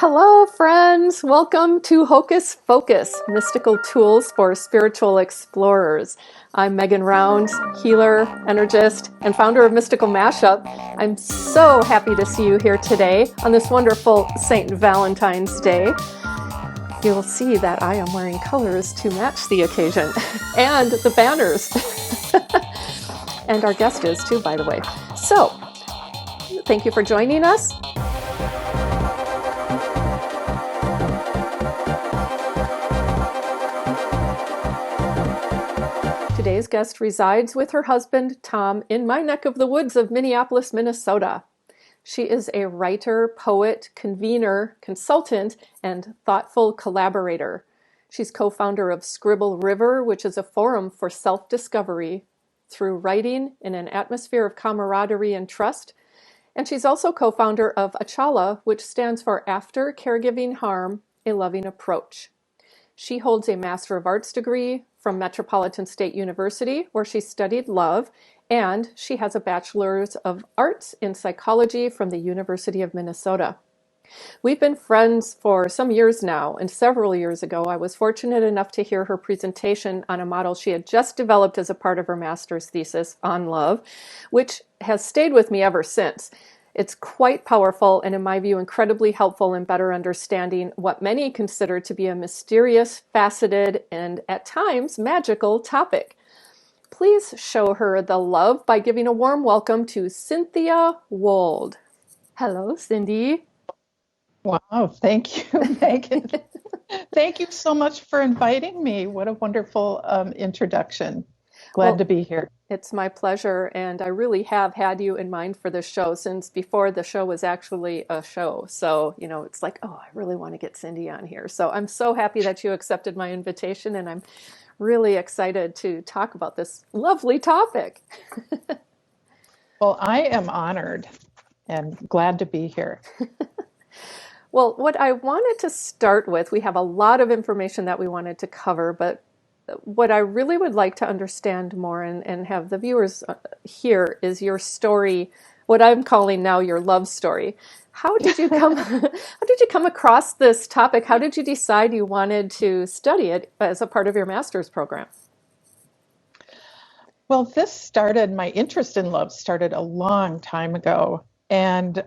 Hello, friends. Welcome to Hocus Focus, Mystical Tools for Spiritual Explorers. I'm Megan Round, healer, energist, and founder of Mystical Mashup. I'm so happy to see you here today on this wonderful St. Valentine's Day. You'll see that I am wearing colors to match the occasion and the banners. And our guest is too, by the way. So, thank you for joining us. Today's guest resides with her husband, Tom, in my neck of the woods of Minneapolis, Minnesota. She is a writer, poet, convener, consultant, and thoughtful collaborator. She's co-founder of Scribble River, which is a forum for self-discovery through writing in an atmosphere of camaraderie and trust. And she's also co-founder of Achala, which stands for After Caregiving Harm, a Loving Approach. She holds a Master of Arts degree from Metropolitan State University, where she studied love, and she has a Bachelor's of Arts in Psychology from the University of Minnesota. We've been friends for some years now, and several years ago, I was fortunate enough to hear her presentation on a model she had just developed as a part of her master's thesis on love, which has stayed with me ever since. It's quite powerful and, in my view, incredibly helpful in better understanding what many consider to be a mysterious, faceted, and at times magical topic. Please show her the love by giving a warm welcome to Cynthia Wold. Hello, Cindy. Wow, thank you, Megan. Thank you so much for inviting me. What a wonderful introduction. Glad to be here. It's my pleasure, and I really have had you in mind for this show since before the show was actually a show. So, it's like, oh, I really want to get Cindy on here. So I'm so happy that you accepted my invitation, and I'm really excited to talk about this lovely topic. Well, I am honored and glad to be here. Well, what I wanted to start with, we have a lot of information that we wanted to cover, but what I really would like to understand more and have the viewers hear is your story, what I'm calling now your love story. How did you come across this topic? How did you decide you wanted to study it as a part of your master's program? Well, my interest in love started a long time ago. And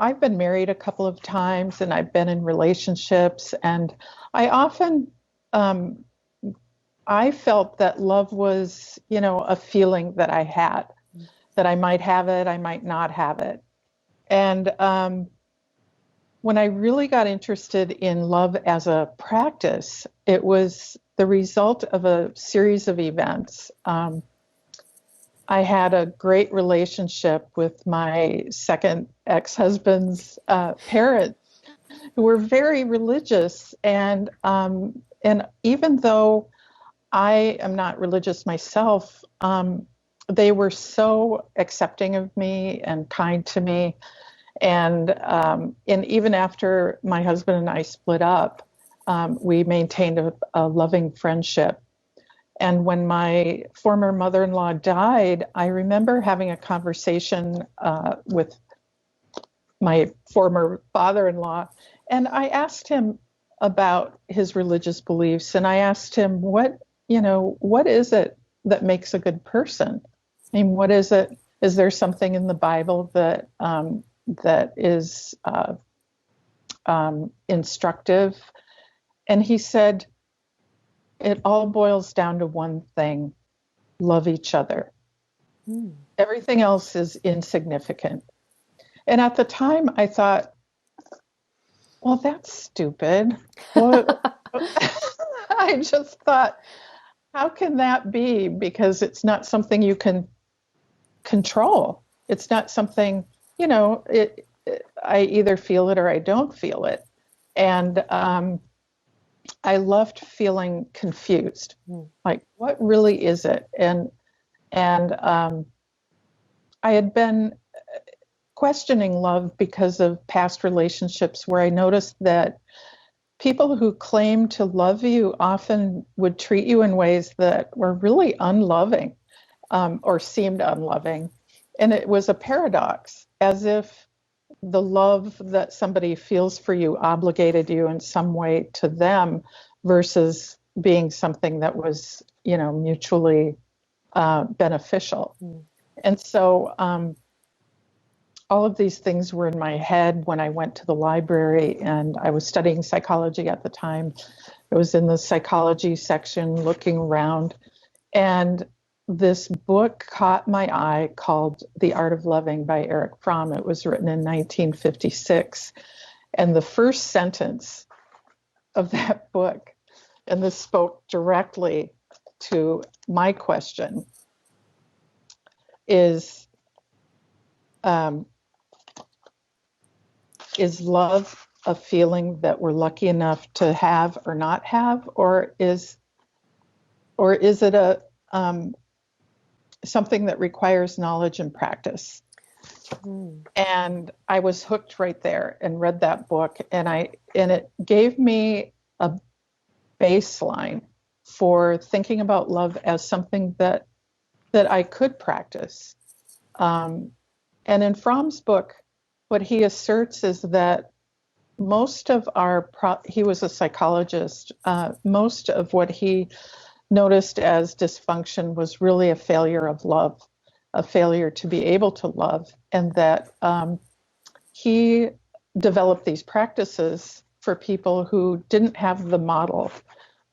I've been married a couple of times and I've been in relationships, and I often I felt that love was, a feeling that I had, that I might have it, I might not have it. And when I really got interested in love as a practice, it was the result of a series of events. I had a great relationship with my second ex-husband's parents, who were very religious, and even though I am not religious myself, they were so accepting of me and kind to me, and even after my husband and I split up, we maintained a loving friendship. And when my former mother-in-law died, I remember having a conversation with my former father-in-law, and I asked him about his religious beliefs, and I asked him, what is it that makes a good person? I mean, what is it? Is there something in the Bible that is instructive? And he said, it all boils down to one thing: love each other. Everything else is insignificant. And at the time I thought, well, that's stupid. I just thought, how can that be? Because it's not something you can control. It's not something, I either feel it or I don't feel it. And I loved feeling confused. Like, what really is it? And I had been questioning love because of past relationships where I noticed that people who claim to love you often would treat you in ways that were really unloving, or seemed unloving. And it was a paradox, as if the love that somebody feels for you obligated you in some way to them versus being something that was, mutually beneficial. Mm. And so all of these things were in my head when I went to the library, and I was studying psychology at the time. I was in the psychology section looking around, and this book caught my eye called The Art of Loving by Erich Fromm. It was written in 1956. And the first sentence of that book, and this spoke directly to my question, is love a feeling that we're lucky enough to have or not have, or is it a something that requires knowledge and practice? Mm. And I was hooked right there and read that book, and it gave me a baseline for thinking about love as something that I could practice. And in Fromm's book, what he asserts is that most of he was a psychologist, most of what he noticed as dysfunction was really a failure of love, a failure to be able to love, and that he developed these practices for people who didn't have the model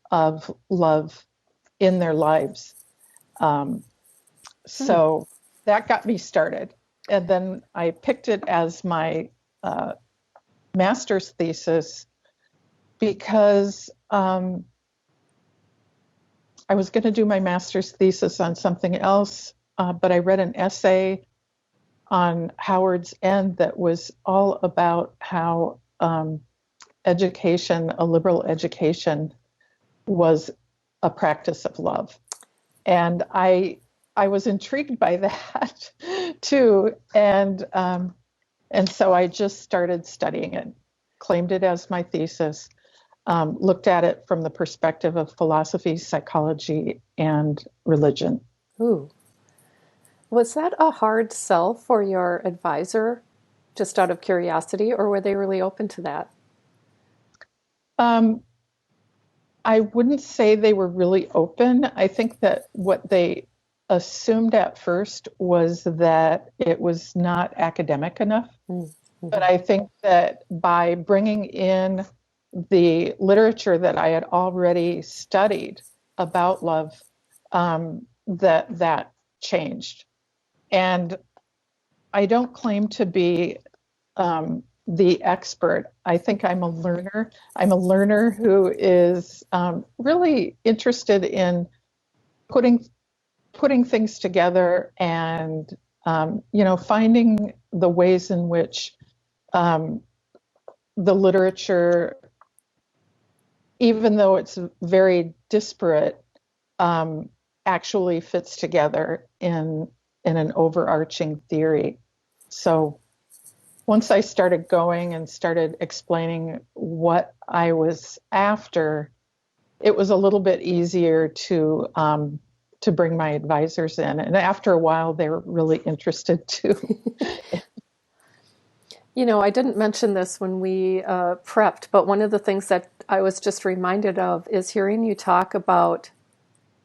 of love in their lives. So that got me started. And then I picked it as my master's thesis because I was going to do my master's thesis on something else, but I read an essay on Howard's End that was all about how education, a liberal education, was a practice of love. And I was intrigued by that too. And so I just started studying it, claimed it as my thesis, looked at it from the perspective of philosophy, psychology, and religion. Ooh. Was that a hard sell for your advisor, just out of curiosity, or were they really open to that? I wouldn't say they were really open. I think that what they assumed at first was that it was not academic enough. Mm-hmm. But I think that by bringing in the literature that I had already studied about love, that changed. And I don't claim to be the expert. I think I'm a learner. I'm a learner who is really interested in putting things together and finding the ways in which the literature, even though it's very disparate, actually fits together in an overarching theory. So once I started going and started explaining what I was after, it was a little bit easier to bring my advisors in. And after a while, they were really interested too. I didn't mention this when we prepped, but one of the things that I was just reminded of is hearing you talk about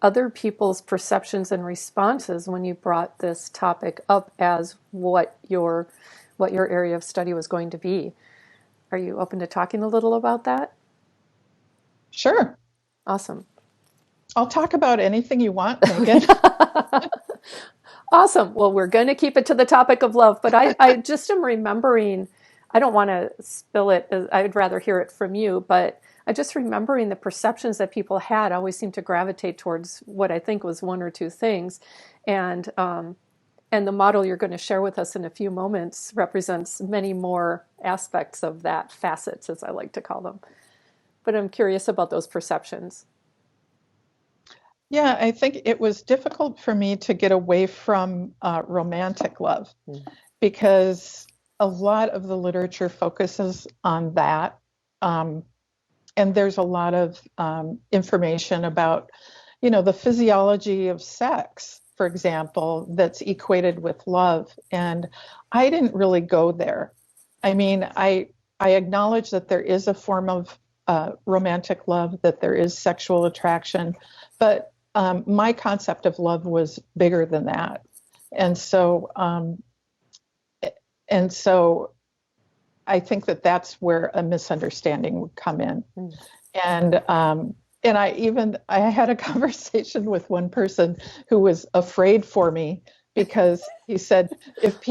other people's perceptions and responses when you brought this topic up as what your area of study was going to be. Are you open to talking a little about that? Sure. Awesome. I'll talk about anything you want, Megan. Awesome. Well, we're going to keep it to the topic of love, but I just am remembering, I don't want to spill it. I'd rather hear it from you, but I just remembering the perceptions that people had always seemed to gravitate towards what I think was one or two things. And the model you're going to share with us in a few moments represents many more aspects of that, facets, as I like to call them. But I'm curious about those perceptions. Yeah, I think it was difficult for me to get away from romantic love because a lot of the literature focuses on that. And there's a lot of information about, the physiology of sex, for example, that's equated with love. And I didn't really go there. I mean, I acknowledge that there is a form of romantic love, that there is sexual attraction, but my concept of love was bigger than that, and so and so I think that that's where a misunderstanding would come in. Mm. And I had a conversation with one person who was afraid for me because he said, if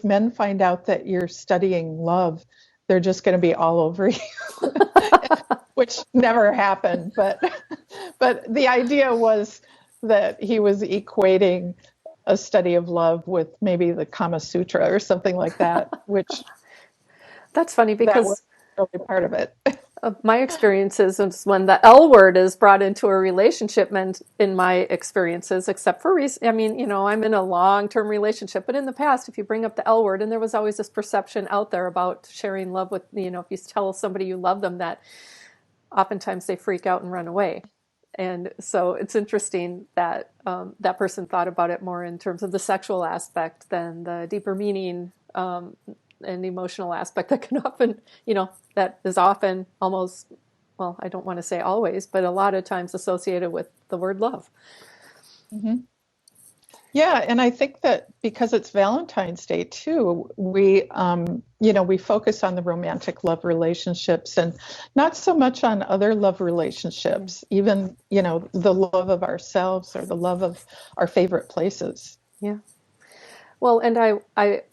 men find out that you're studying love, they're just going to be all over you, which never happened. But the idea was that he was equating a study of love with maybe the Kama Sutra or something like that, which That's funny that was because really part of it. my experiences is when the L word is brought into a relationship, meant in my experiences, except for I mean, I'm in a long-term relationship, but in the past, if you bring up the L word, and there was always this perception out there about sharing love with, if you tell somebody you love them, that oftentimes they freak out and run away. And so it's interesting that that person thought about it more in terms of the sexual aspect than the deeper meaning and emotional aspect that can often, that is often almost, well, I don't want to say always, but a lot of times associated with the word love. Mm-hmm. Yeah, and I think that because it's Valentine's Day too, we focus on the romantic love relationships and not so much on other love relationships, even, the love of ourselves or the love of our favorite places. Yeah. Well, and I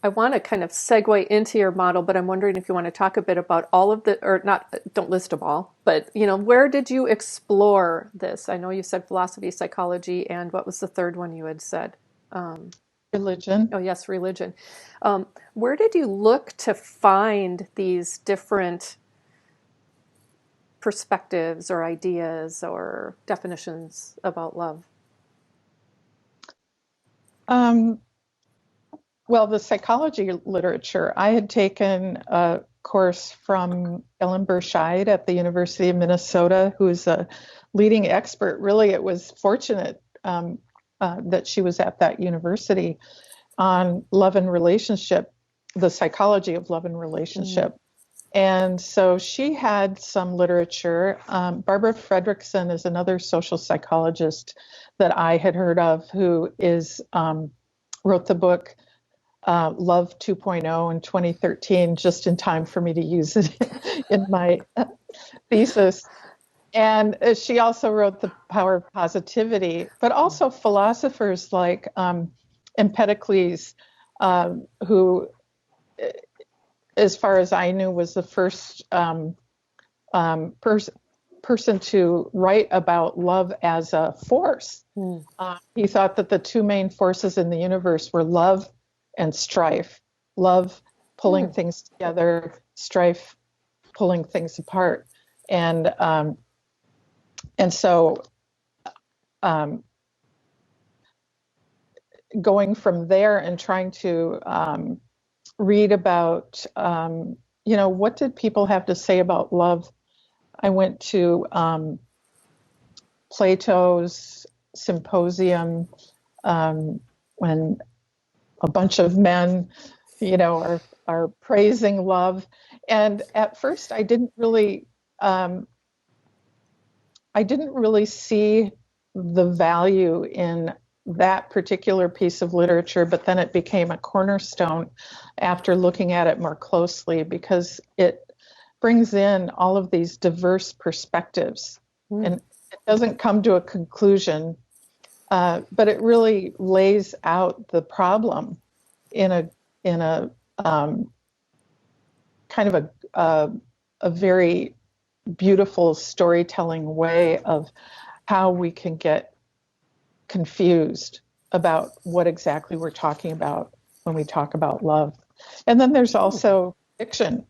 want to kind of segue into your model, but I'm wondering if you want to talk a bit about all of the, or not, don't list them all, but, where did you explore this? I know you said philosophy, psychology, and what was the third one you had said? Religion. Oh, yes, religion. Where did you look to find these different perspectives or ideas or definitions about love? Um, well, the psychology literature, I had taken a course from Ellen Burscheid at the University of Minnesota, who's a leading expert. Really, it was fortunate that she was at that university on love and relationship, the psychology of love and relationship. And so she had some literature. Barbara Fredrickson is another social psychologist that I had heard of, who wrote the book Love 2.0 in 2013, just in time for me to use it in my thesis. And she also wrote The Power of Positivity, but also philosophers like Empedocles, who, as far as I knew, was the first person to write about love as a force. He thought that the two main forces in the universe were love and strife. Love pulling things together, strife pulling things apart. And so going from there and trying to read about, what did people have to say about love? I went to Plato's symposium when a bunch of men, are praising love. And at first I didn't really see the value in that particular piece of literature, but then it became a cornerstone after looking at it more closely, because it brings in all of these diverse perspectives, and it doesn't come to a conclusion, but it really lays out the problem in a kind of a very beautiful storytelling way of how we can get confused about what exactly we're talking about when we talk about love. And then there's also fiction.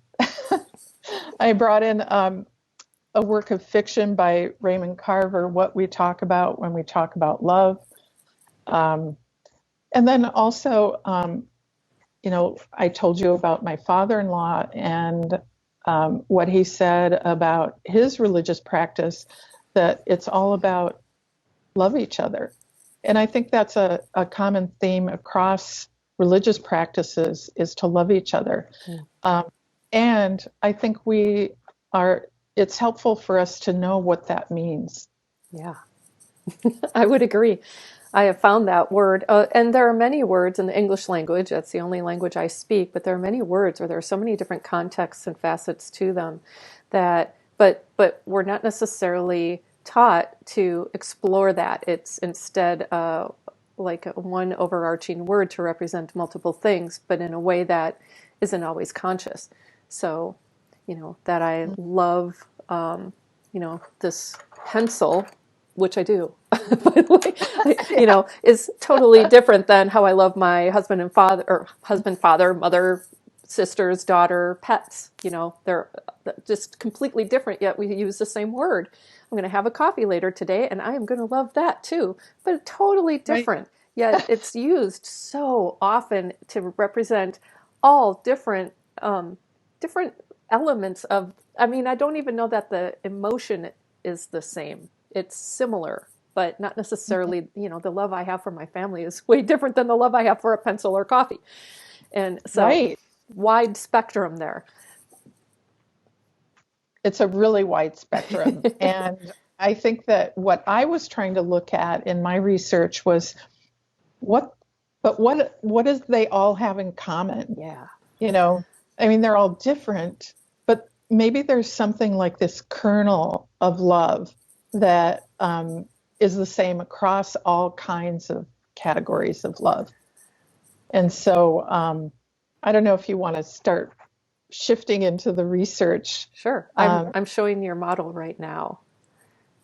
I brought in a work of fiction by Raymond Carver, What We Talk About When We Talk About Love. And then also, I told you about my father-in-law and what he said about his religious practice, that it's all about love each other. And I think that's a common theme across religious practices is to love each other. Mm. Um, and I think it's helpful for us to know what that means. Yeah, I would agree. I have found that word, and there are many words in the English language. That's the only language I speak, but there are many words where there are so many different contexts and facets to them that, but we're not necessarily taught to explore that. It's instead like one overarching word to represent multiple things, but in a way that isn't always conscious. So, that I love, this pencil, which I do, by the way, Yeah, is totally different than how I love my husband and father, or husband, father, mother, sisters, daughter, pets. They're just completely different, yet we use the same word. I'm going to have a coffee later today, and I am going to love that too, but totally right. different. Yet it's used so often to represent all different elements of. I mean, I don't even know that the emotion is the same. It's similar, but not necessarily, the love I have for my family is way different than the love I have for a pencil or coffee. And so, Right. wide spectrum there. It's a really wide spectrum. And I think that what I was trying to look at in my research was what, what does they all have in common? Yeah. You know, I mean, they're all different, but maybe there's something like this kernel of love that is the same across all kinds of categories of love. And so I don't know if you want to start shifting into the research. Sure. I'm Um, I'm showing your model right now.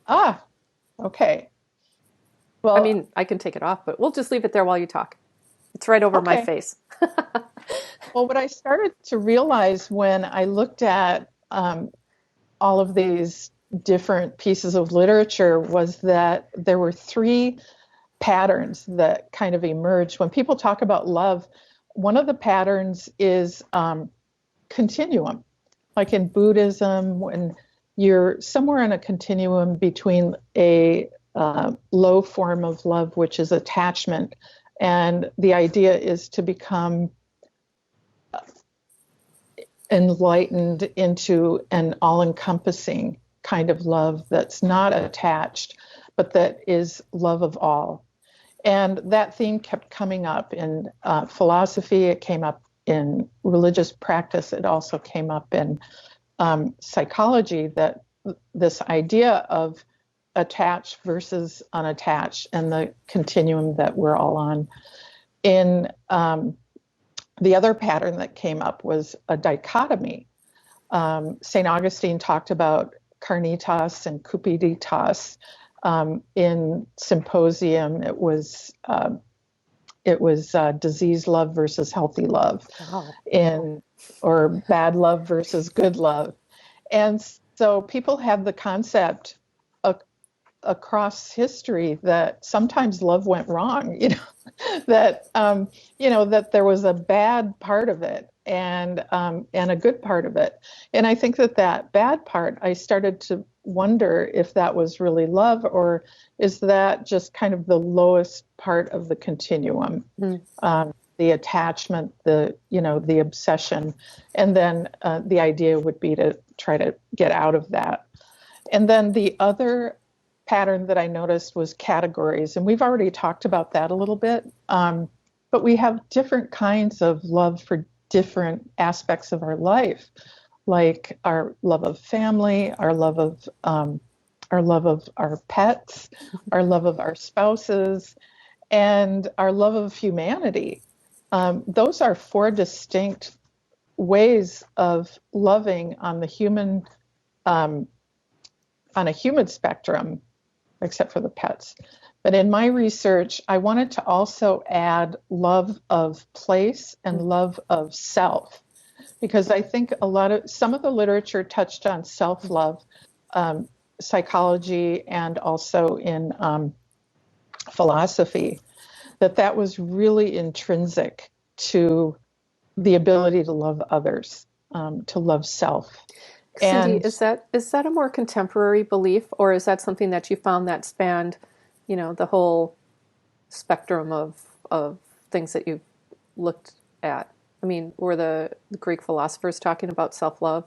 ah, okay. I Well, mean, I can take it off, but we'll just leave it there while you talk. It's right over my okay. face. Well, what I started to realize when I looked at all of these different pieces of literature was that there were three patterns that kind of emerged. When people talk about love, one of the patterns is continuum. Like in Buddhism, when you're somewhere in a continuum between a low form of love, which is attachment, and the idea is to become enlightened into an all encompassing kind of love that's not attached, but that is love of all. And that theme kept coming up in philosophy, it came up in religious practice, it also came up in psychology, that this idea of attached versus unattached and the continuum that we're all on. In the other pattern that came up was a dichotomy. St. Augustine talked about carnitas and cupiditas. In Symposium, it was disease love versus healthy love, Wow. in or bad love versus good love. And so people have the concept across history that sometimes love went wrong, that that there was a bad part of it and a good part of it. And I think that bad part, I started to wonder if that was really love, or is that just kind of the lowest part of the continuum, Mm. the attachment, the obsession, and then the idea would be to try to get out of that. And then the other pattern that I noticed was categories. And we've already talked about that a little bit. But we have different kinds of love for different aspects of our life, like our love of family, our love of our pets, our love of our spouses, and our love of humanity. Those are four distinct ways of loving um, on a human spectrum, except for the pets. But in my research, I wanted to also add love of place and love of self, because I think some of the literature touched on self-love, um, psychology, and also in philosophy, that was really intrinsic to the ability to love others, to love self. Cindy, And is that a more contemporary belief, or is that something that you found that spanned, the whole spectrum of things that you've looked at? I mean, were the Greek philosophers talking about self-love?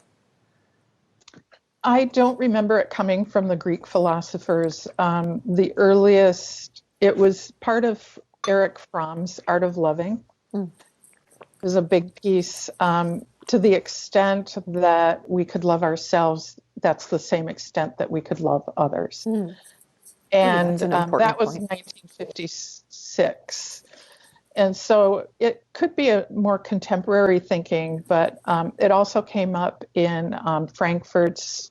I don't remember it coming from the Greek philosophers. The earliest, it was part of Erich Fromm's Art of Loving. Mm. It was a big piece. To the extent that we could love ourselves, that's the same extent that we could love others. Mm. And That's an important that was point. 1956. And so it could be a more contemporary thinking, but it also came up in Frankfurt's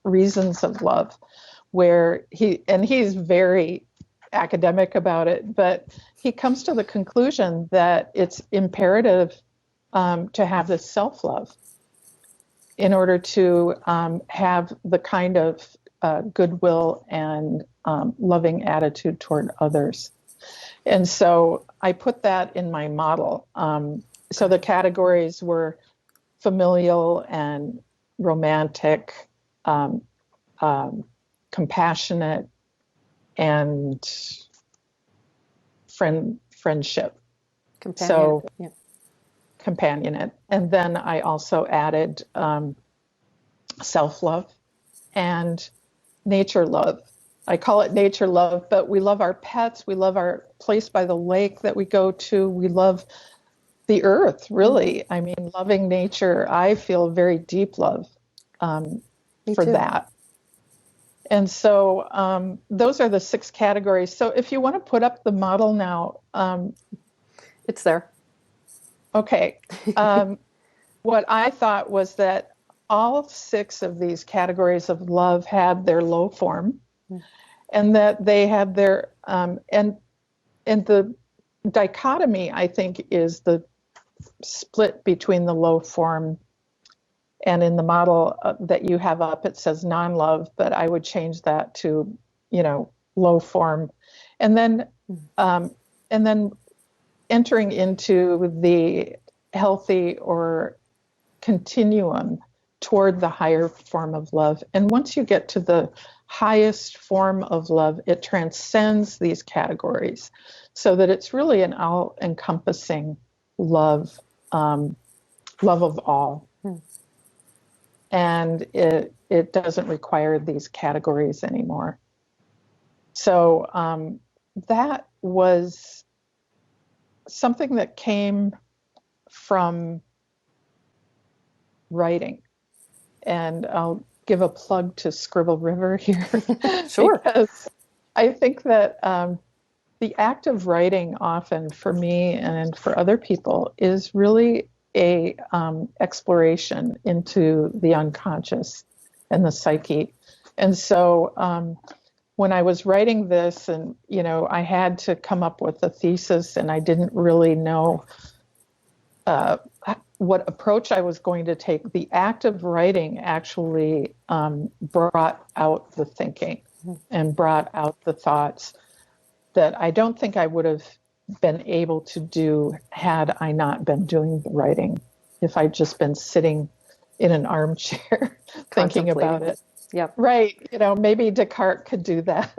Reasons of Love, where he's very academic about it, but he comes to the conclusion that it's imperative to have this self-love in order to have the kind of goodwill and loving attitude toward others. And so I put that in my model. So the categories were familial and romantic, compassionate, and friendship. Companionate. Yeah. Companionate. And then I also added self-love and nature love. I call it nature love, but we love our pets. We love our place by the lake that we go to. We love the earth, really. Mm-hmm. I mean, loving nature, I feel very deep love for that. And so those are the 6 categories. So if you want to put up the model now. It's there. Okay. What I thought was that all 6 of these categories of love had their low form. And that they had their, and the dichotomy, I think, is the split between the low form, and in the model that you have up, it says non-love, but I would change that to, low form. And then entering into the healthy or continuum toward the higher form of love. And once you get to the highest form of love, it transcends these categories so that it's really an all-encompassing love, love of all. And it doesn't require these categories anymore. So that was something that came from writing. And I'll give a plug to Scribble River here. Sure. Because I think that the act of writing often for me and for other people is really a exploration into the unconscious and the psyche. And so when I was writing this and, I had to come up with a thesis and I didn't really know what approach I was going to take, the act of writing actually brought out the thinking and brought out the thoughts that I don't think I would have been able to do had I not been doing the writing, if I'd just been sitting in an armchair thinking about it. Yep. Right. Maybe Descartes could do that.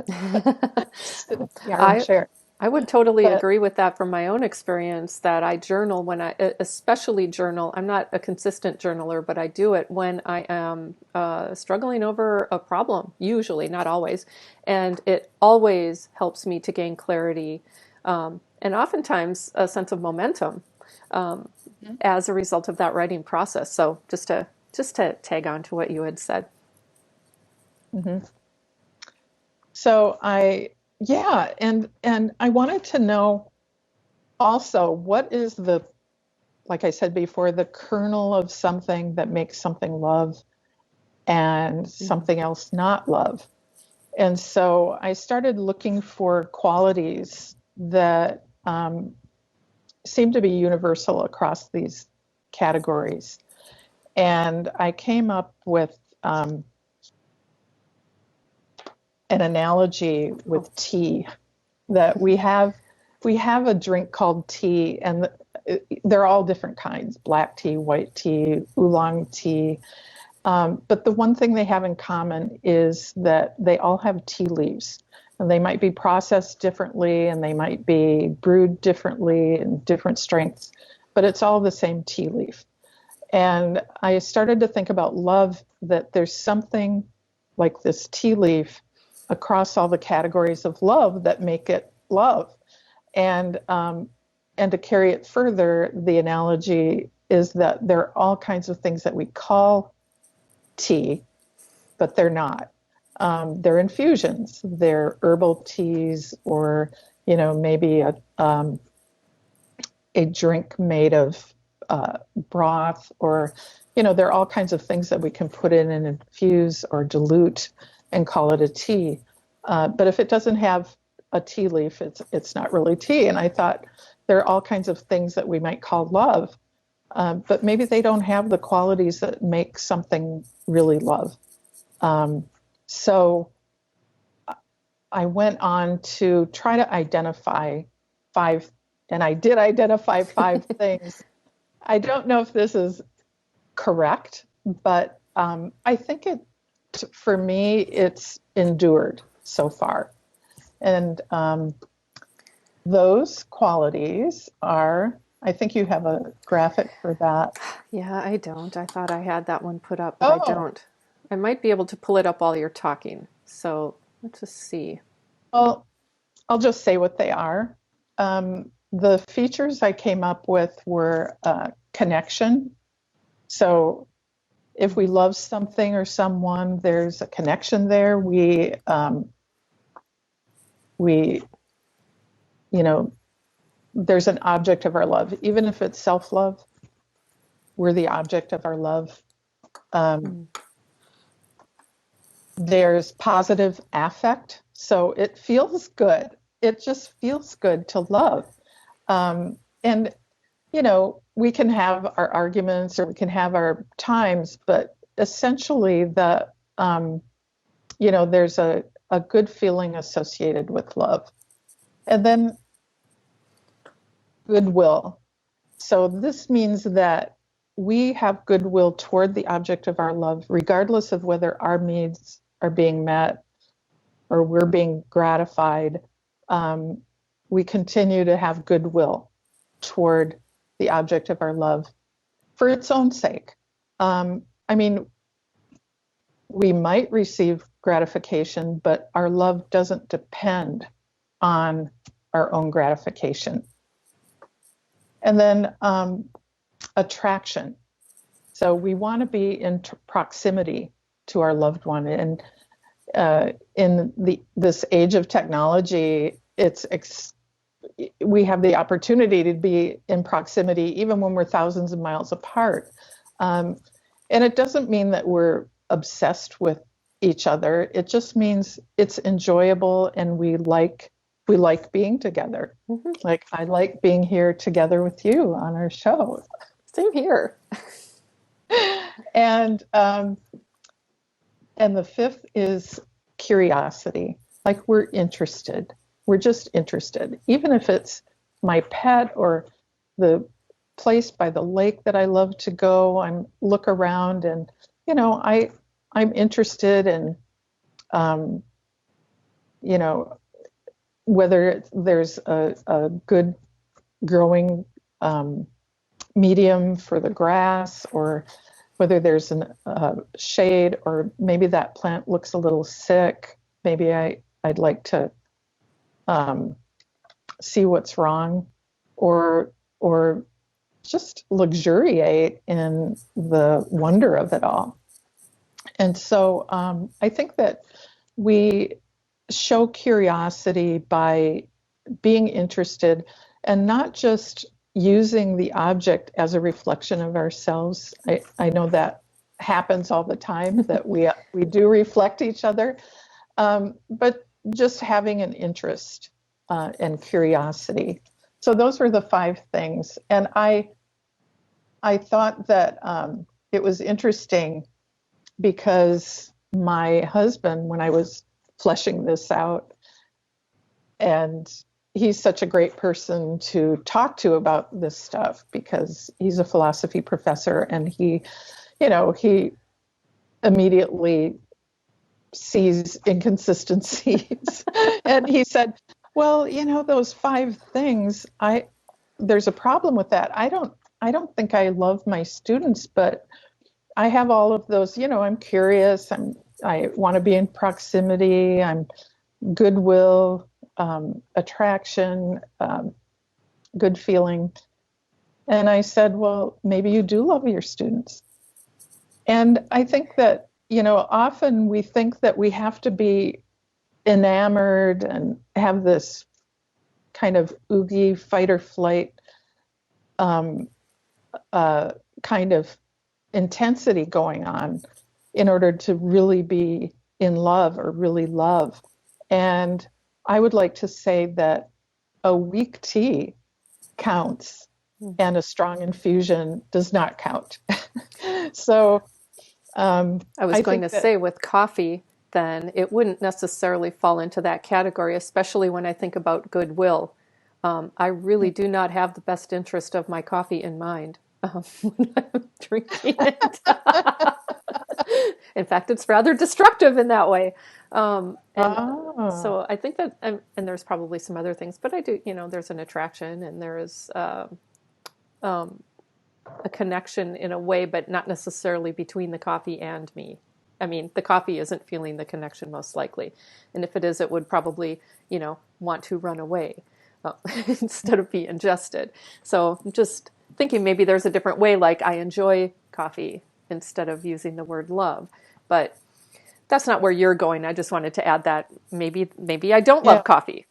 Sit in the armchair. I would totally agree with that from my own experience, that I journal when I especially journal. I'm not a consistent journaler, but I do it when I am struggling over a problem, usually, not always. And it always helps me to gain clarity and oftentimes a sense of momentum as a result of that writing process. So just to tag on to what you had said. Mm-hmm. So and I wanted to know also, what is like I said before, the kernel of something that makes something love and something else not love. And so I started looking for qualities that seem to be universal across these categories. And I came up with an analogy with tea, that we have a drink called tea, and they're all different kinds: black tea, white tea, oolong tea. But the one thing they have in common is that they all have tea leaves. And they might be processed differently, and they might be brewed differently in different strengths, but it's all the same tea leaf. And I started to think about love, that there's something like this tea leaf across all the categories of love that make it love. And to carry it further, the analogy is that there are all kinds of things that we call tea, but they're not. They're infusions, they're herbal teas, or maybe a drink made of broth, or there are all kinds of things that we can put in and infuse or dilute and call it a tea. But if it doesn't have a tea leaf, it's not really tea. And I thought there are all kinds of things that we might call love, but maybe they don't have the qualities that make something really love. So I went on to try to identify 5, and I did identify 5 things. I don't know if this is correct, but I think for me, it's endured so far. And those qualities are, I think you have a graphic for that. Yeah, I don't. I thought I had that one put up, but I don't. I might be able to pull it up while you're talking. So let's just see. Well, I'll just say what they are. The features I came up with were connection. So if we love something or someone, there's a connection there. We there's an object of our love. Even if it's self-love, we're the object of our love. There's positive affect. So it feels good. It just feels good to love. And, we can have our arguments or we can have our times, but essentially there's a good feeling associated with love. And then goodwill. So this means that we have goodwill toward the object of our love, regardless of whether our needs are being met or we're being gratified. We continue to have goodwill toward the object of our love for its own sake. We might receive gratification, but our love doesn't depend on our own gratification. And then attraction. So we want to be in proximity to our loved one. And in this age of technology, we have the opportunity to be in proximity even when we're thousands of miles apart. And it doesn't mean that we're obsessed with each other. It just means it's enjoyable and we like being together. Mm-hmm. Like I like being here together with you on our show. Same here. And the 5th is curiosity. Like we're interested. We're just interested. Even if it's my pet or the place by the lake that I love to go, look around and, I'm interested in, whether there's a good growing medium for the grass, or whether there's a shade, or maybe that plant looks a little sick. Maybe I'd like to see what's wrong, or just luxuriate in the wonder of it all. And so I think that we show curiosity by being interested and not just using the object as a reflection of ourselves. I know that happens all the time, that we do reflect each other, but just having an interest and curiosity. So those were the 5 things. And I thought that it was interesting because my husband, when I was fleshing this out, and he's such a great person to talk to about this stuff because he's a philosophy professor, and he immediately sees inconsistencies. And he said, well, those 5 things, there's a problem with that. I don't think I love my students, but I have all of those, I'm curious, I want to be in proximity, I'm goodwill, attraction, good feeling. And I said, well, maybe you do love your students. And I think that, often we think that we have to be enamored and have this kind of oogie fight or flight um, kind of intensity going on in order to really be in love or really love. And I would like to say that a weak tea counts and a strong infusion does not count. So I was I going think to that, say with coffee, then it wouldn't necessarily fall into that category, especially when I think about goodwill. I really do not have the best interest of my coffee in mind when I'm drinking it. In fact, it's rather destructive in that way. And ah, so I think that, and there's probably some other things, but I do, there's an attraction and there is a connection in a way, but not necessarily between the coffee and me. I mean, the coffee isn't feeling the connection most likely. And if it is, it would probably, want to run away instead of be ingested. So I'm just thinking maybe there's a different way, like I enjoy coffee instead of using the word love. But that's not where you're going. I just wanted to add that maybe I don't yeah. love coffee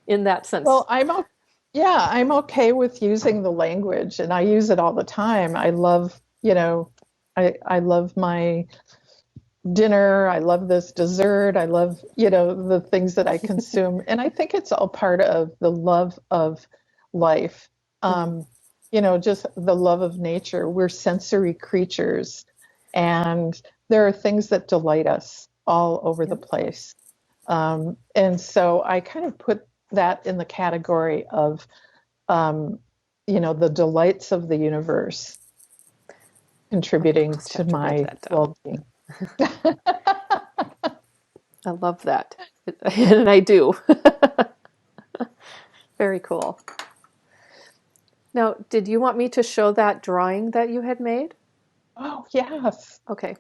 in that sense. Well, I'm okay with using the language, and I use it all the time. I love, I love my dinner. I love this dessert. I love, the things that I consume. And I think it's all part of the love of life. Mm, Um, just the love of nature. We're sensory creatures, and there are things that delight us all over yeah, the place. And so I kind of put that in the category of, um, the delights of the universe okay, contributing just to have to write my that down. well-being. I love that. And I do. Very cool. Now, did you want me to show that drawing that you had made? Oh, yes. Okay.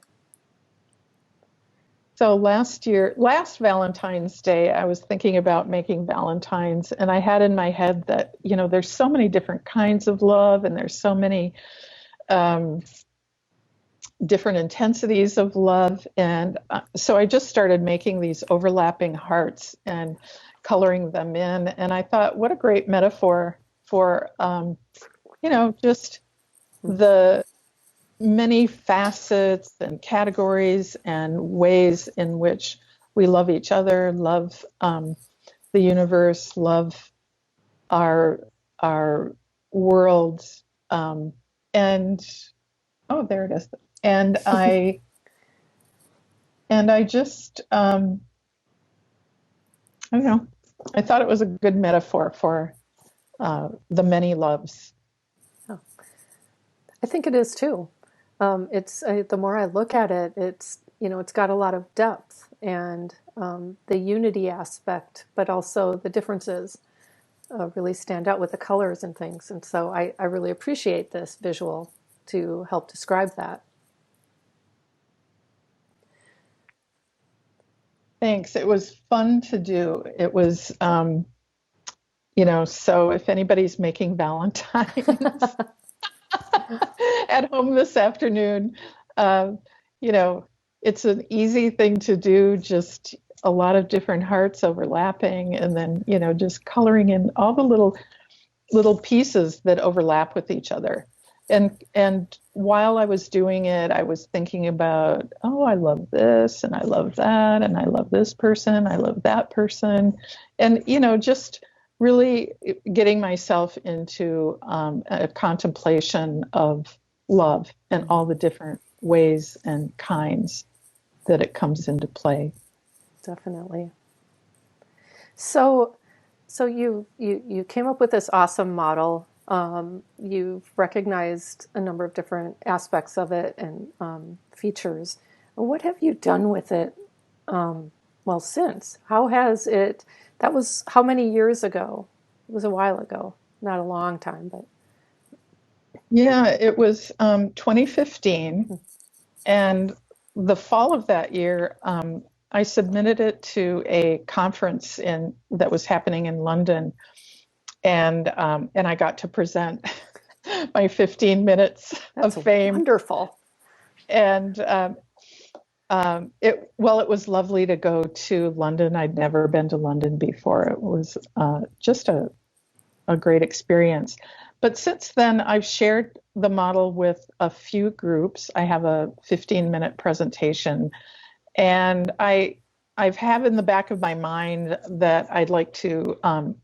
So last Valentine's Day, I was thinking about making Valentines, and I had in my head that, there's so many different kinds of love, and there's so many um, different intensities of love. And so I just started making these overlapping hearts and coloring them in. And I thought, what a great metaphor for, just the many facets and categories and ways in which we love each other, love the universe, love our our world, and oh, there it is. And I just I don't know. I thought it was a good metaphor for the many loves. Oh, I think it is too. It's the more I look at it, it's got a lot of depth and the unity aspect, but also the differences really stand out with the colors and things. And so I really appreciate this visual to help describe that. Thanks. It was fun to do. It was, so if anybody's making Valentine's at home this afternoon, uh, you know, it's an easy thing to do, just a lot of different hearts overlapping, and then, just coloring in all the little pieces that overlap with each other. And while I was doing it, I was thinking about, oh, I love this and I love that and I love this person, I love that person. And, just really getting myself into a contemplation of love and all the different ways and kinds that it comes into play. Definitely. So, so you came up with this awesome model. You've recognized a number of different aspects of it and features. What have you done with it Well, since. How has it, that was how many years ago? It was a while ago, not a long time, but. Yeah, it was 2015. And the fall of that year, I submitted it to a conference that was happening in London, and I got to present my 15 minutes That's of fame. wonderful. And it was lovely to go to London. I'd never been to London before. It was just a great experience. But since then, I've shared the model with a few groups. I have a 15-minute presentation, and I've have in the back of my mind that I'd like to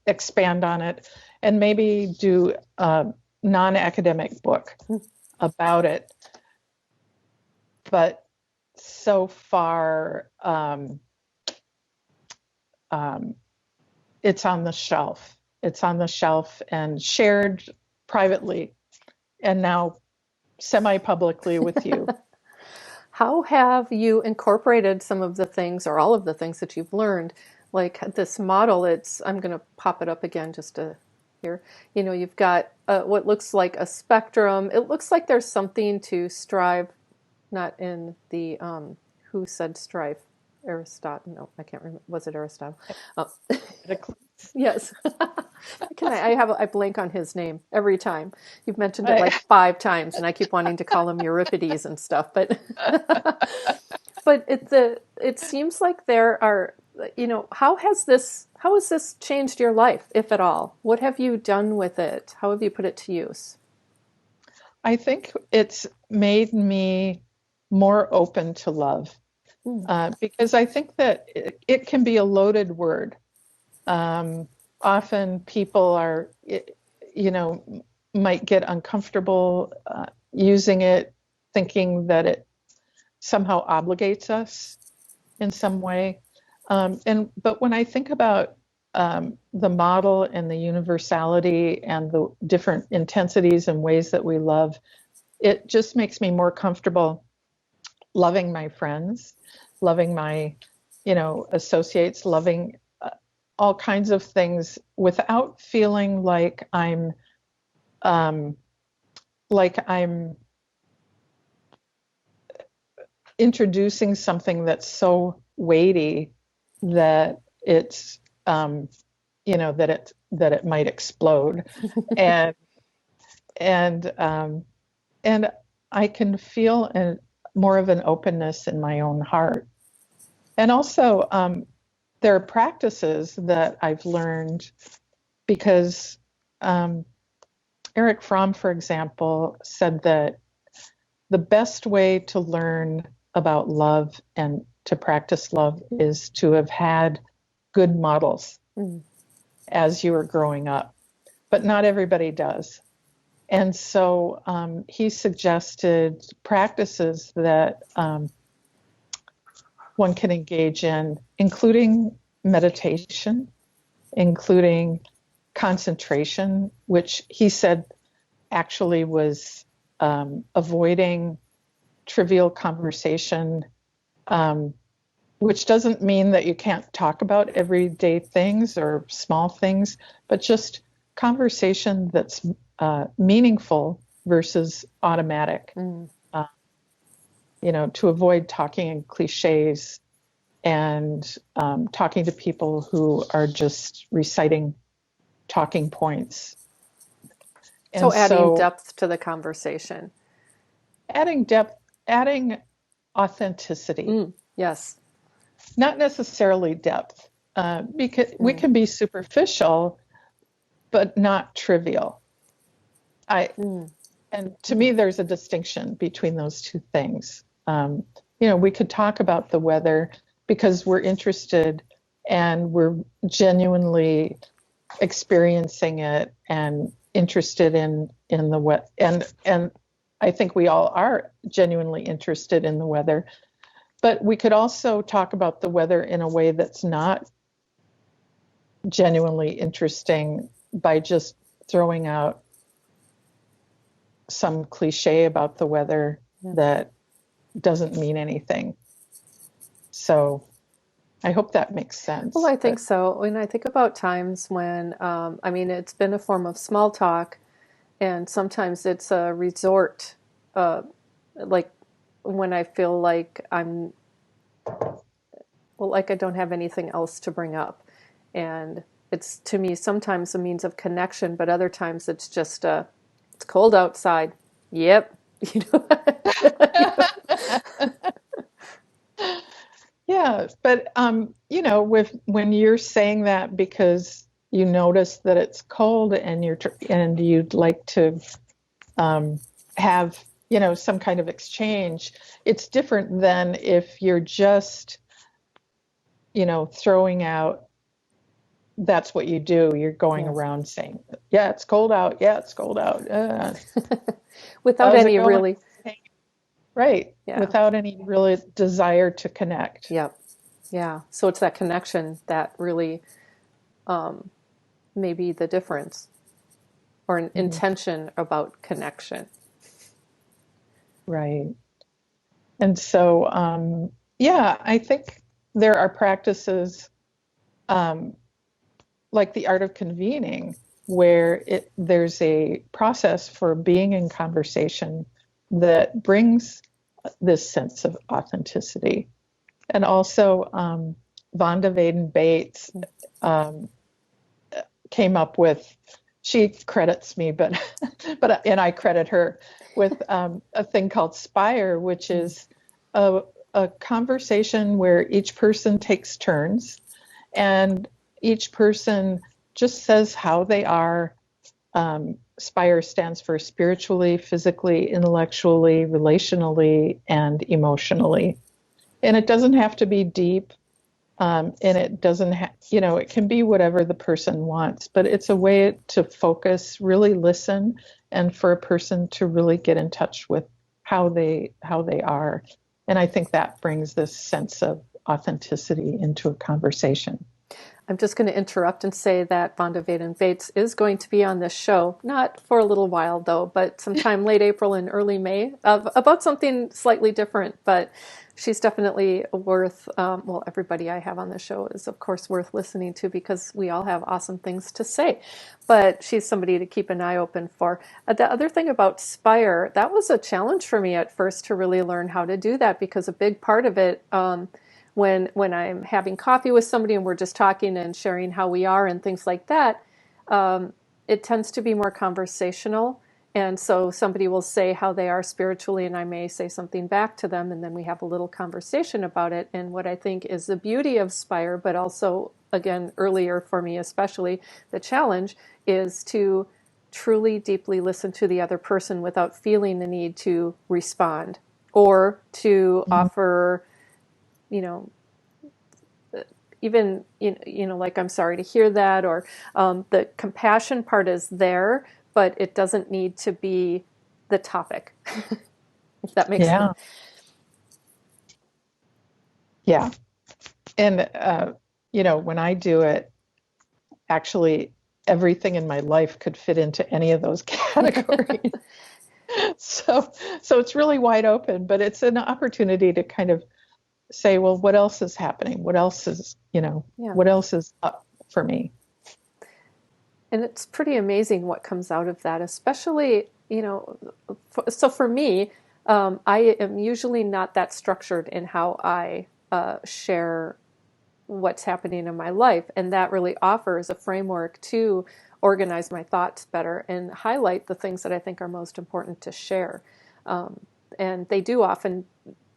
expand on it and maybe do a non-academic book about it. But so far, it's on the shelf. It's on the shelf and shared privately, and now semi-publicly with you. How have you incorporated some of the things or all of the things that you've learned? Like this model, I'm going to pop it up again just to here. You've got what looks like a spectrum. It looks like there's something to strive, not in the, who said strife? Aristotle. No, I can't remember. Was it Aristotle? Oh. Yes. I blank on his name every time. You've mentioned it like 5 times, and I keep wanting to call him Euripides and stuff. But but it seems like there are, how has this changed your life, if at all? What have you done with it? How have you put it to use? I think it's made me more open to love, because I think that it can be a loaded word. Often people might get uncomfortable using it, thinking that it somehow obligates us in some way. But when I think about the model and the universality and the different intensities and ways that we love, it just makes me more comfortable loving my friends, loving my, associates, loving all kinds of things without feeling like I'm introducing something that's so weighty that it's that it might explode. And I can feel more of an openness in my own heart. And also there are practices that I've learned because Eric Fromm, for example, said that the best way to learn about love and to practice love is to have had good models as you were growing up. But not everybody does. And so he suggested practices that one can engage in, including meditation, including concentration, which he said actually was avoiding trivial conversation, which doesn't mean that you can't talk about everyday things or small things, but just conversation that's meaningful versus automatic. To avoid talking in cliches and talking to people who are just reciting talking points. So adding depth to the conversation. Adding depth, adding authenticity. Yes. Not necessarily depth, because we can be superficial, but not trivial. And to me, there's a distinction between those two things. We could talk about the weather because we're interested and we're genuinely experiencing it and interested in the weather. And I think we all are genuinely interested in the weather. But we could also talk about the weather in a way that's not genuinely interesting by just throwing out some cliche about the weather that doesn't mean anything. So I hope that makes Well, sense. I think But so. When I think about times when, I mean, it's been a form of small talk, and sometimes it's a resort, uh, like when I feel like well, like I don't have anything else to bring up. And it's to me sometimes a means of connection, but other times it's just, it's cold outside. Yep. You know, yeah, but with when you're saying that because you notice that it's cold and and you'd like to um, have some kind of exchange, it's different than if you're just throwing out. That's what you do. You're going yeah. around saying, "Yeah, it's cold out. Yeah, it's cold out. Without How's it any going?" really, Right, yeah. without any real desire to connect. Yep. Yeah. So it's that connection that really um, may be the difference, or an Mhm. intention about connection. Right. And so, yeah, I think there are practices um, like the art of convening where there's a process for being in conversation that brings this sense of authenticity. And also, Vonda Vaden Bates um, came up with, she credits me, but and I credit her with a thing called Spire, which Mm. is a, a conversation where each person takes turns and each person just says how they are. Spire stands for spiritually, physically, intellectually, relationally, and emotionally. And it doesn't have to be deep. And it doesn't it can be whatever the person wants, but it's a way to focus, really listen, and for a person to really get in touch with how they are. And I think that brings this sense of authenticity into a conversation. I'm just going to interrupt and say that Vonda Vaden Bates is going to be on this show, not for a little while though, but sometime late April and early May, about something slightly different. But she's definitely worth, well, everybody I have on the show is, of course, worth listening to because we all have awesome things to say. But she's somebody to keep an eye open for. The other thing about Spire, that was a challenge for me at first to really learn how to do that because a big part of it, when I'm having coffee with somebody and we're just talking and sharing how we are and things like that, it tends to be more conversational. And so somebody will say how they are spiritually, and I may say something back to them, and then we have a little conversation about it. And what I think is the beauty of Spire, but also, again, earlier for me especially, the challenge is to truly deeply listen to the other person without feeling the need to respond or to Mhm. offer, you know, even like I'm sorry to hear that, or the compassion part is there, but it doesn't need to be the topic, if that makes sense. Yeah, yeah. And when I do it, actually everything in my life could fit into any of those categories. So it's really wide open, but it's an opportunity to kind of say, well, what else is happening? Yeah, What else is up for me? and it's pretty amazing what comes out of that, especially so for me, I am usually not that structured in how I share what's happening in my life. And that really offers a framework to organize my thoughts better and highlight the things that I think are most important to share. Um, and they do often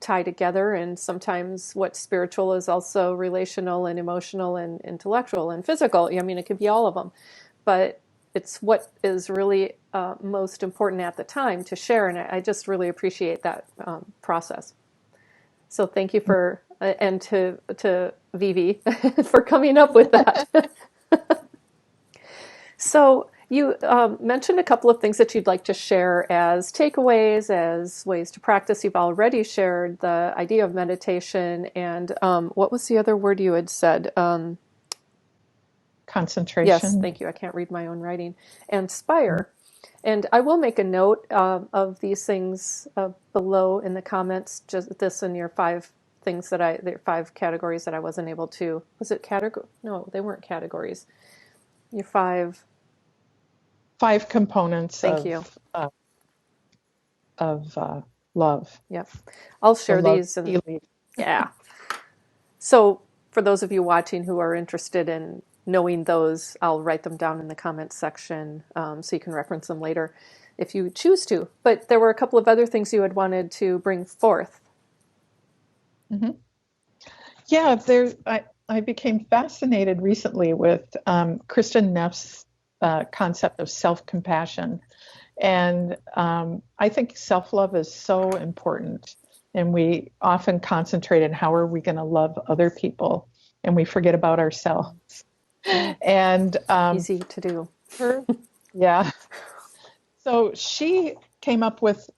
tie together. And sometimes what's spiritual is also relational and emotional and intellectual and physical. I mean, it could be all of them. But it's what is really most important at the time to share. And I just really appreciate that process. So thank you for and to Vivi for coming up with that. So you mentioned a couple of things that you'd like to share as takeaways, as ways to practice. You've already shared the idea of meditation, and what was the other word you had said? Yes, Concentration. thank you. I can't read my own writing. And Spire. And I will make a note of these things below in the comments, just this and your five things that there are 5 categories that I wasn't able to. Was it category? No, they weren't categories. Your 5. 5 components Thank you. Of love. Yep. I'll So share love, these and healing. yeah. So for those of you watching who are interested in knowing those, I'll write them down in the comments section so you can reference them later if you choose to. But there were a couple of other things you had wanted to bring forth. Mm-hmm. Yeah, I became fascinated recently with Kristen Neff's concept of self-compassion. And I think self-love is so important. And we often concentrate on how are we going to love other people, and we forget about ourselves. And Easy to do. yeah. So she came up with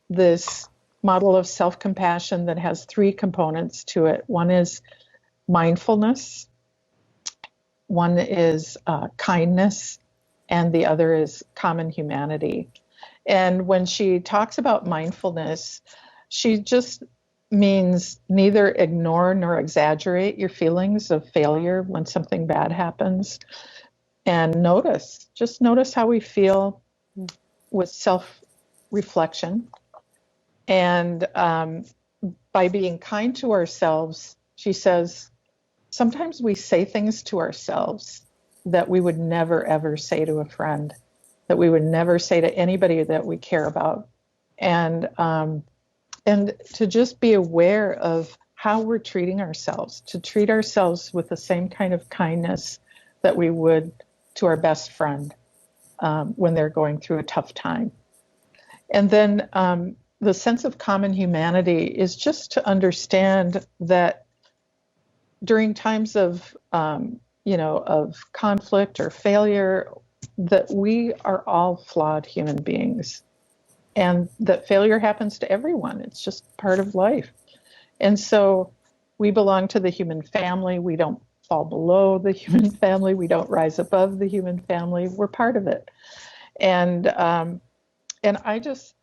this model of self-compassion that has 3 components to it. One is mindfulness, one is kindness, and the other is common humanity. And when she talks about mindfulness, she just means neither ignore nor exaggerate your feelings of failure when something bad happens. And just notice how we feel with self-reflection. And by being kind to ourselves, she says, sometimes we say things to ourselves that we would never, ever say to a friend, that we would never say to anybody that we care about. And to just be aware of how we're treating ourselves, to treat ourselves with the same kind of kindness that we would to our best friend when they're going through a tough time. And then the sense of common humanity is just to understand that during times of, of conflict or failure, that we are all flawed human beings, and that failure happens to everyone. It's just part of life. And so we belong to the human family. We don't fall below the human family. We don't rise above the human family. We're part of it. And I just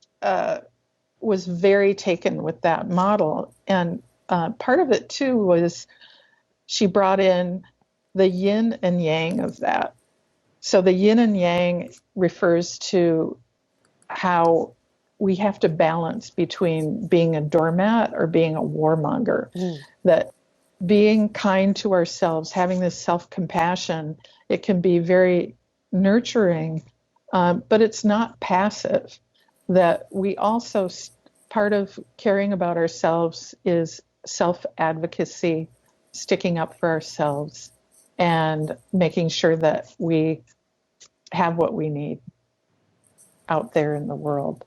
was very taken with that model. And part of it, too, was she brought in the yin and yang of that. So the yin and yang refers to how we have to balance between being a doormat or being a warmonger. That being kind to ourselves, having this self-compassion, it can be very nurturing, but it's not passive. That we also, part of caring about ourselves is self-advocacy, sticking up for ourselves, and making sure that we have what we need out there in the world.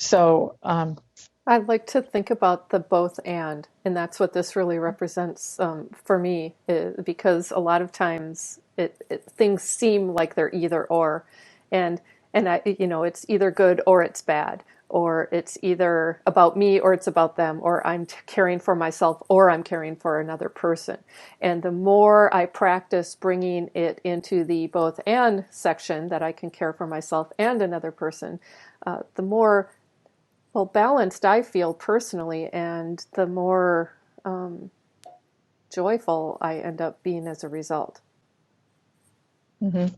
So I like to think about the both and that's what this really represents for me, because a lot of times things seem like they're either or, and I, it's either good or it's bad, or it's either about me or it's about them, or I'm caring for myself or I'm caring for another person. And the more I practice bringing it into the both and section, that I can care for myself and another person, the more balanced I feel personally, and the more joyful I end up being as a result. Mm-hmm.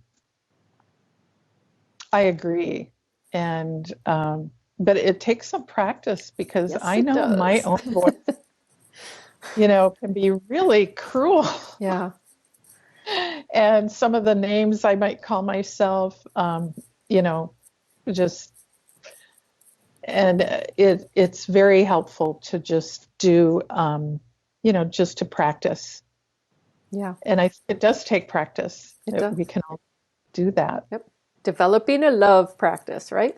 I agree. And but it takes some practice, because Yes, I it know does. my own voice, can be really cruel. Yeah. And some of the names I might call myself, just, and it's very helpful to just do, just to practice. Yeah. And it does take practice. It does. We can all do that. Yep. Developing a love practice, right?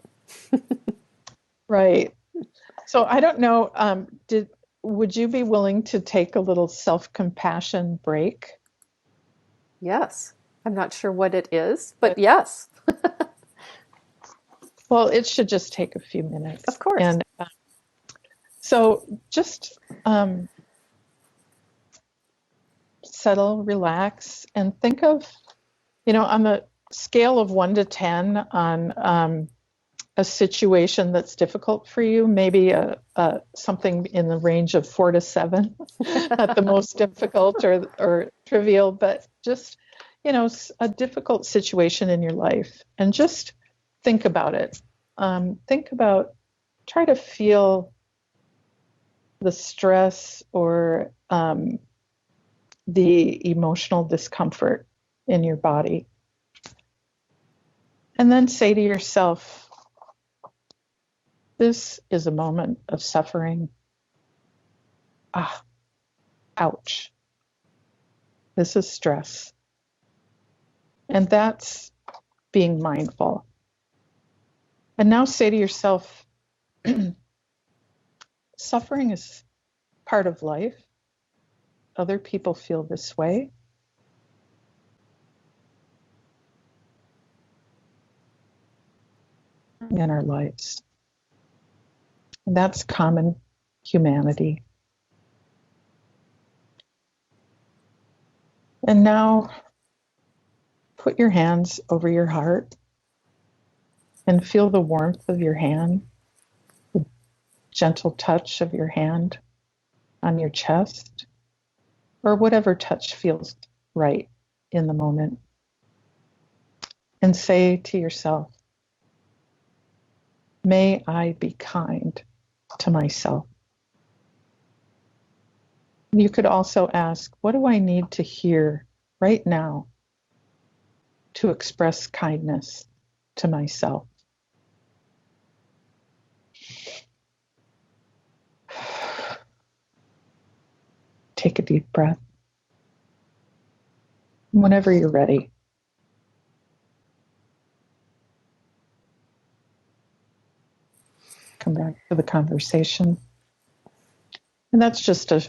Right. So I don't know, would you be willing to take a little self-compassion break? Yes. I'm not sure what it is, but yes. Well, it should just take a few minutes. Of course. And so just settle, relax, and think of, on the scale of 1 to 10 on a situation that's difficult for you, maybe something in the range of 4 to 7, not the most difficult or trivial, but just, a difficult situation in your life, and just think about it. Try to feel the stress or the emotional discomfort in your body. And then say to yourself, this is a moment of suffering. Ouch. This is stress. And that's being mindful. And now say to yourself, suffering is part of life. Other people feel this way. In our lives. And that's common humanity. And now put your hands over your heart and feel the warmth of your hand, the gentle touch of your hand on your chest, or whatever touch feels right in the moment. And say to yourself, may I be kind to myself. You could also ask, what do I need to hear right now to express kindness to myself? Take a deep breath. Whenever you're ready. Come back to the conversation. And that's just a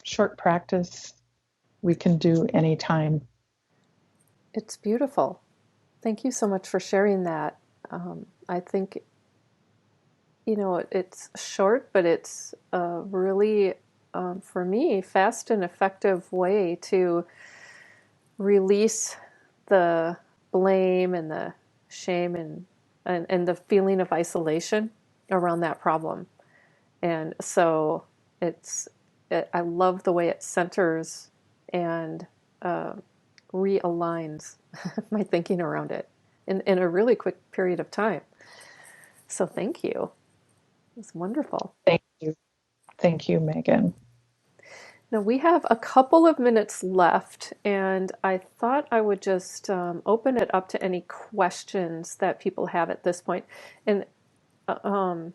short practice we can do anytime. It's beautiful. Thank you so much for sharing that. I think, it's short, but it's really, for me, fast and effective way to release the blame and the shame and the feeling of isolation around that problem. And so I love the way it centers and realigns my thinking around it in a really quick period of time. So thank you. It's wonderful. Thank you. Thank you, Megan. Now we have a couple of minutes left, and I thought I would just open it up to any questions that people have at this point. And I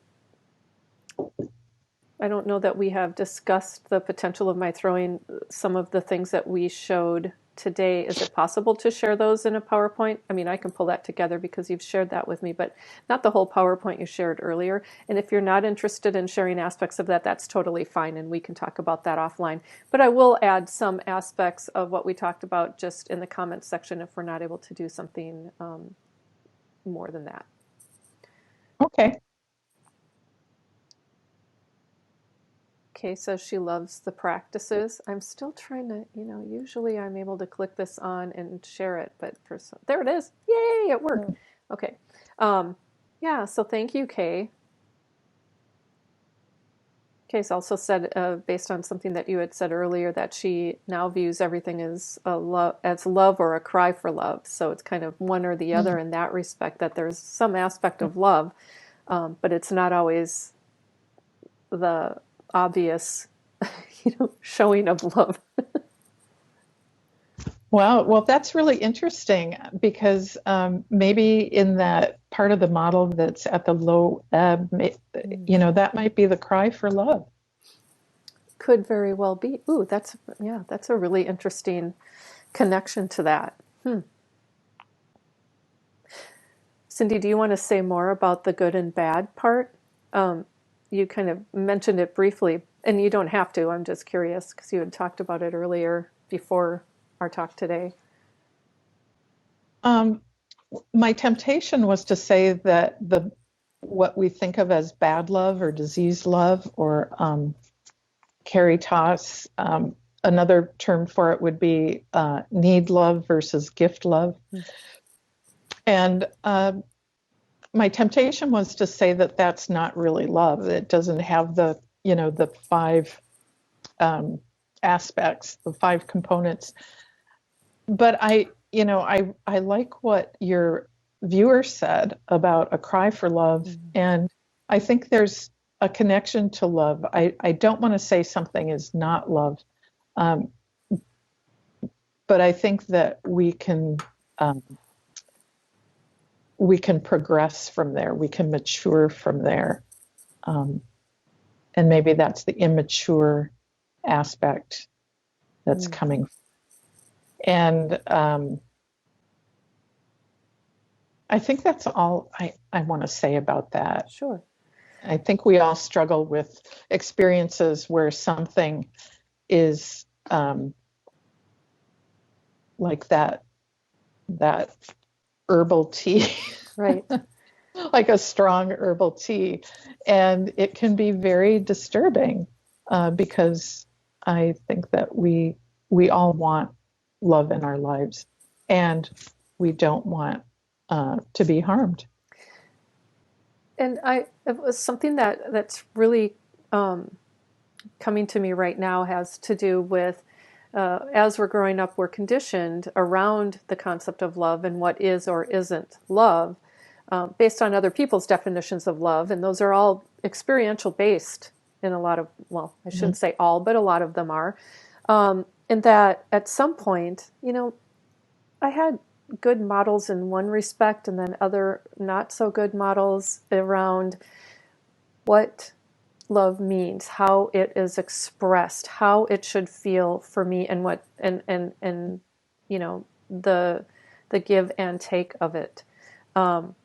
don't know that we have discussed the potential of my throwing some of the things that we showed today. Is it possible to share those in a PowerPoint? I mean, I can pull that together because you've shared that with me, but not the whole PowerPoint you shared earlier. And if you're not interested in sharing aspects of that, that's totally fine, and we can talk about that offline. But I will add some aspects of what we talked about just in the comments section if we're not able to do something more than that. Okay. Kay says she loves the practices. I'm still trying to, usually I'm able to click this on and share it, but there it is. Yay, it worked. Okay. Yeah, so thank you, Kay. Kay's also said, based on something that you had said earlier, that she now views everything as love or a cry for love. So it's kind of one or the other in that respect, that there's some aspect of love, but it's not always the obvious, showing of love. Well, that's really interesting because maybe in that part of the model that's at the low ebb, that might be the cry for love. Could very well be. Ooh, that's a really interesting connection to that. Cindy, do you want to say more about the good and bad part? You kind of mentioned it briefly, and you don't have to. I'm just curious because you had talked about it earlier before our talk today. My temptation was to say that what we think of as bad love or disease love or caritas, another term for it would be need love versus gift love. And my temptation was to say that that's not really love. It doesn't have the, the five aspects, the five components. But I like what your viewer said about a cry for love. Mm-hmm. And I think there's a connection to love. I don't want to say something is not love. But I think that we can progress from there. We can mature from there. And maybe that's the immature aspect that's coming. And I think that's all I want to say about that. Sure. I think we all struggle with experiences where something is like that herbal tea. Right. Like a strong herbal tea. And it can be very disturbing because I think that we all want love in our lives, and we don't want to be harmed. And it was something that's really coming to me right now has to do with as we're growing up, we're conditioned around the concept of love and what is or isn't love based on other people's definitions of love. And those are all experiential based in a lot of, well, I shouldn't say all, but a lot of them are. And that at some point, I had good models in one respect and then other not so good models around what love means, how it is expressed, how it should feel for me, and what and the give and take of it. And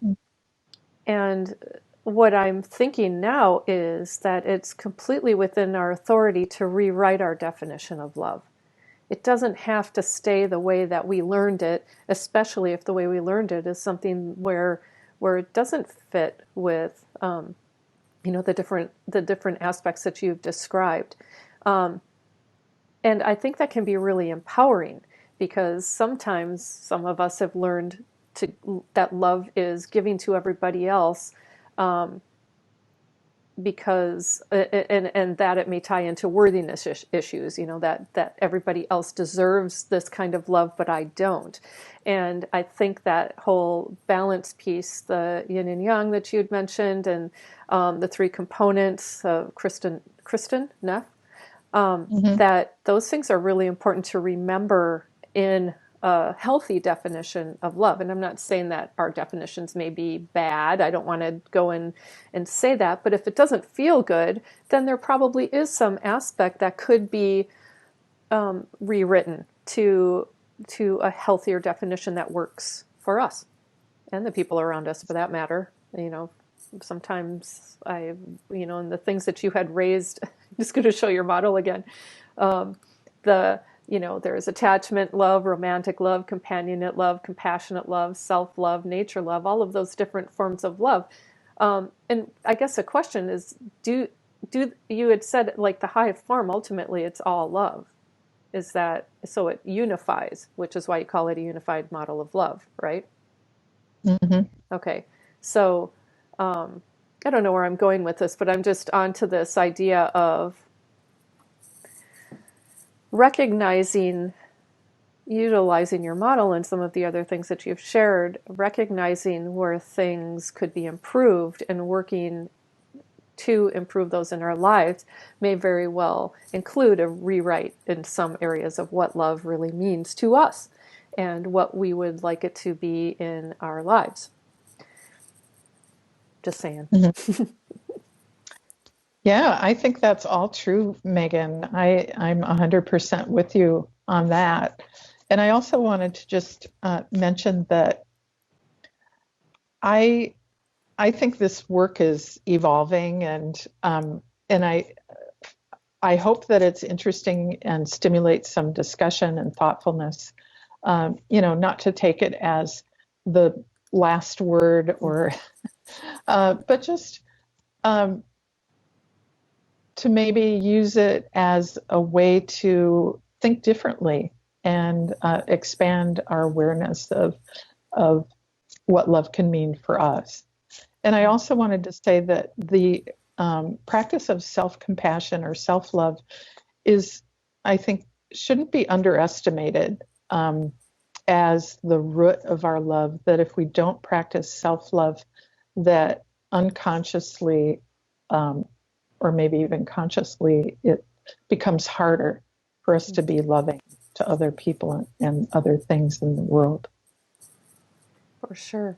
what I'm thinking now is that it's completely within our authority to rewrite our definition of love. It doesn't have to stay the way that we learned it, especially if the way we learned it is something where it doesn't fit with the different aspects that you've described. And I think that can be really empowering, because sometimes some of us have learned that love is giving to everybody else, because and that it may tie into worthiness issues, that everybody else deserves this kind of love, but I don't. And I think that whole balance piece, the yin and yang that you had mentioned, and the three components of Kristen Neff, that those things are really important to remember in a healthy definition of love. And I'm not saying that our definitions may be bad. I don't want to go in and say that. But if it doesn't feel good, then there probably is some aspect that could be rewritten to a healthier definition that works for us and the people around us, for that matter. Sometimes and the things that you had raised, I'm just going to show your model again. There's attachment love, romantic love, companionate love, compassionate love, self-love, nature love, all of those different forms of love. And I guess the question is, do you had said, like, the high form, ultimately it's all love. Is that, so it unifies, which is why you call it a unified model of love, right? Mm-hmm. Okay. So I don't know where I'm going with this, but I'm just onto this idea of recognizing, utilizing your model and some of the other things that you've shared, recognizing where things could be improved and working to improve those in our lives may very well include a rewrite in some areas of what love really means to us and what we would like it to be in our lives. Just saying. Mm-hmm. Yeah, I think that's all true, Megan. I'm 100% with you on that. And I also wanted to just mention that I think this work is evolving, and I hope that it's interesting and stimulates some discussion and thoughtfulness. Not to take it as the last word, or but just to maybe use it as a way to think differently and expand our awareness of what love can mean for us. And I also wanted to say that the practice of self-compassion or self-love is, I think, shouldn't be underestimated as the root of our love. That if we don't practice self-love, that unconsciously, or maybe even consciously, it becomes harder for us to be loving to other people and other things in the world. For sure.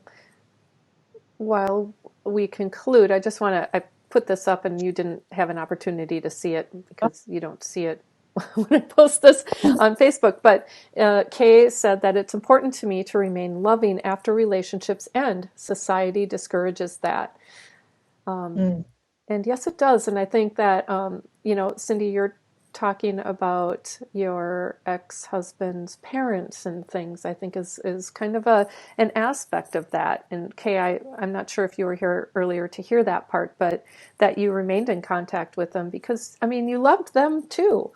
While we conclude, I just want to, I put this up and you didn't have an opportunity to see it because you don't see it when I post this on Facebook, but Kay said that it's important to me to remain loving after relationships end. Society discourages that. And yes, it does. And I think that, Cindy, you're talking about your ex-husband's parents and things, I think is kind of an aspect of that. And Kay, I'm not sure if you were here earlier to hear that part, but that you remained in contact with them because, I mean, you loved them too.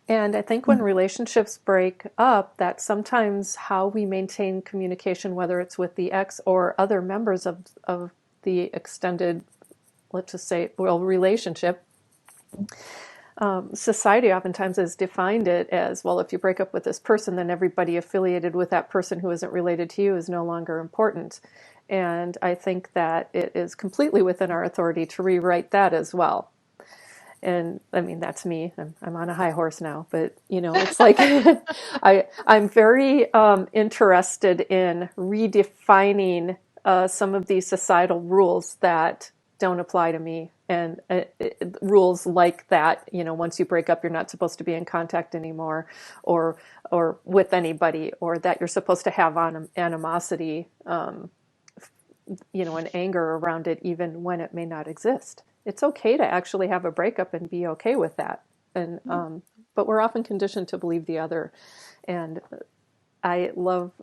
And I think when relationships break up, that sometimes how we maintain communication, whether it's with the ex or other members of the extended, let's just say, well, relationship, society oftentimes has defined it as, well, if you break up with this person, then everybody affiliated with that person who isn't related to you is no longer important. And I think that it is completely within our authority to rewrite that as well. And I mean, that's me. I'm on a high horse now, but it's like I'm very interested in redefining some of these societal rules that don't apply to me. And rules like that, once you break up, you're not supposed to be in contact anymore, or with anybody, or that you're supposed to have animosity, and anger around it, even when it may not exist. It's okay to actually have a breakup and be okay with that. And but we're often conditioned to believe the other. And I love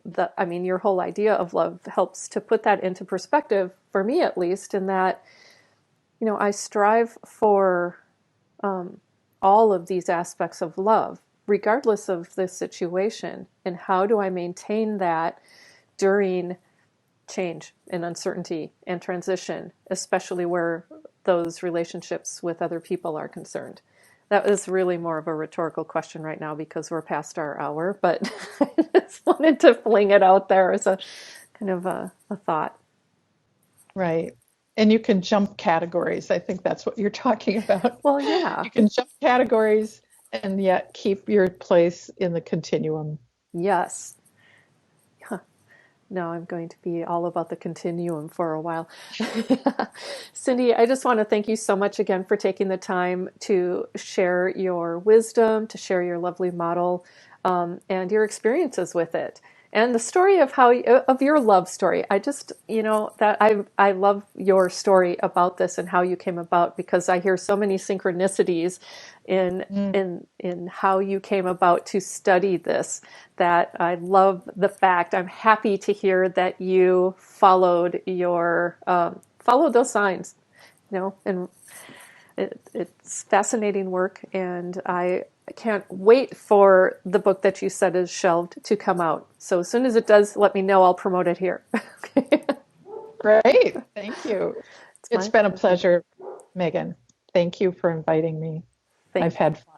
your whole idea of love helps to put that into perspective, for me at least, in that I strive for all of these aspects of love, regardless of the situation. And how do I maintain that during change and uncertainty and transition, especially where those relationships with other people are concerned? That was really more of a rhetorical question right now because we're past our hour, but I just wanted to fling it out there as a kind of a thought. Right. And you can jump categories. I think that's what you're talking about. Well, yeah. You can jump categories and yet keep your place in the continuum. Yes. No, I'm going to be all about the continuum for a while. Cindy, I just want to thank you so much again for taking the time to share your wisdom, to share your lovely model, and your experiences with it. And the story of your love story. I just, that I love your story about this and how you came about, because I hear so many synchronicities in how you came about to study this, that I love the fact. I'm happy to hear that you followed those signs, and it's fascinating work, and I can't wait for the book that you said is shelved to come out. So as soon as it does, let me know. I'll promote it here. Great. Thank you. It's been a pleasure, Megan. Thank you for inviting me. I've had fun.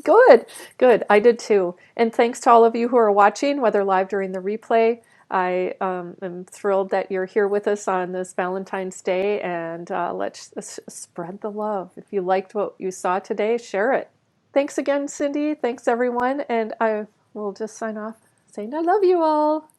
Good. I did too. And thanks to all of you who are watching, whether live during the replay. I am thrilled that you're here with us on this Valentine's Day, and let's spread the love. If you liked what you saw today, share it. Thanks again, Cindy. Thanks, everyone. And I will just sign off saying I love you all.